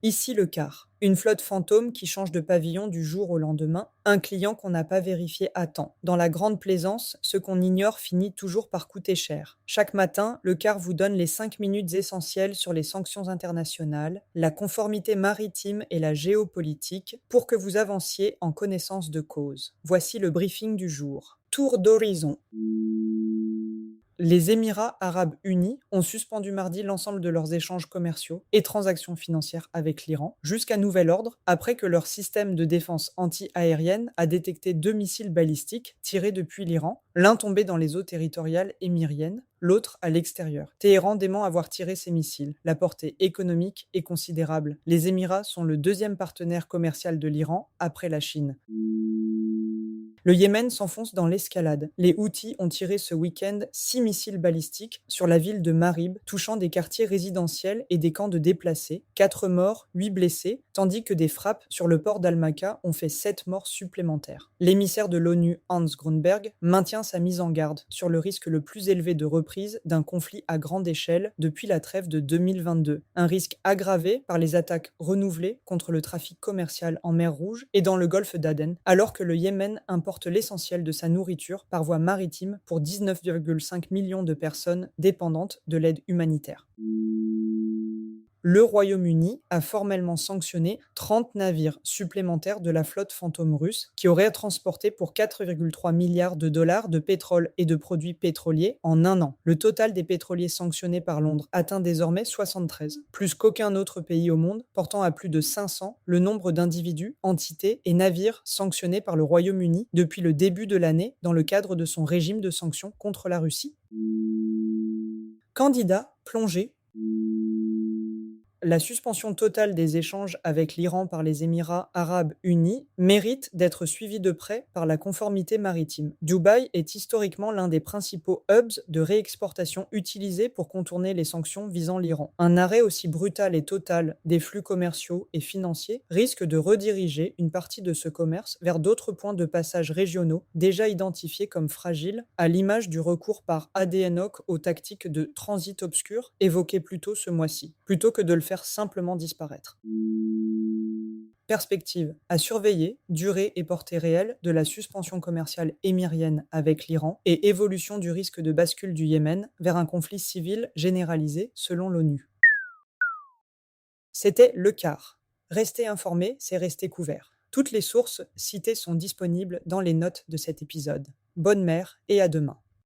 Ici le quart. Une flotte fantôme qui change de pavillon du jour au lendemain, un client qu'on n'a pas vérifié à temps. Dans la grande plaisance, ce qu'on ignore finit toujours par coûter cher. Chaque matin, le quart vous donne les 5 minutes essentielles sur les sanctions internationales, la conformité maritime et la géopolitique pour que vous avanciez en connaissance de cause. Voici le briefing du jour. Tour d'horizon. Les Émirats arabes unis ont suspendu mardi l'ensemble de leurs échanges commerciaux et transactions financières avec l'Iran, jusqu'à nouvel ordre, après que leur système de défense anti-aérienne a détecté 2 missiles balistiques tirés depuis l'Iran, l'un tombé dans les eaux territoriales émiriennes, l'autre à l'extérieur. Téhéran dément avoir tiré ces missiles. La portée économique est considérable. Les Émirats sont le deuxième partenaire commercial de l'Iran après la Chine. Le Yémen s'enfonce dans l'escalade. Les Houthis ont tiré ce week-end 6 missiles balistiques sur la ville de Marib, touchant des quartiers résidentiels et des camps de déplacés. 4 morts, 8 blessés, tandis que des frappes sur le port d'Al-Maka ont fait 7 morts supplémentaires. L'émissaire de l'ONU, Hans Grundberg, maintient sa mise en garde sur le risque le plus élevé de reprise d'un conflit à grande échelle depuis la trêve de 2022. Un risque aggravé par les attaques renouvelées contre le trafic commercial en mer Rouge et dans le golfe d'Aden, alors que le Yémen importe l'essentiel de sa nourriture par voie maritime pour 19,5 millions de personnes dépendantes de l'aide humanitaire. Le Royaume-Uni a formellement sanctionné 30 navires supplémentaires de la flotte fantôme russe qui auraient transporté pour 4,3 milliards de dollars de pétrole et de produits pétroliers en un an. Le total des pétroliers sanctionnés par Londres atteint désormais 73, plus qu'aucun autre pays au monde, portant à plus de 500 le nombre d'individus, entités et navires sanctionnés par le Royaume-Uni depuis le début de l'année dans le cadre de son régime de sanctions contre la Russie. Candidat plongé. La suspension totale des échanges avec l'Iran par les Émirats arabes unis mérite d'être suivie de près par la conformité maritime. Dubaï est historiquement l'un des principaux hubs de réexportation utilisés pour contourner les sanctions visant l'Iran. Un arrêt aussi brutal et total des flux commerciaux et financiers risque de rediriger une partie de ce commerce vers d'autres points de passage régionaux déjà identifiés comme fragiles, à l'image du recours par ADN Hoc aux tactiques de transit obscur évoquées plus tôt ce mois-ci, plutôt que de le faire simplement disparaître. Perspective à surveiller, durée et portée réelle de la suspension commerciale émirienne avec l'Iran et évolution du risque de bascule du Yémen vers un conflit civil généralisé selon l'ONU. C'était le quart. Rester informé, c'est rester couvert. Toutes les sources citées sont disponibles dans les notes de cet épisode. Bonne mer et à demain.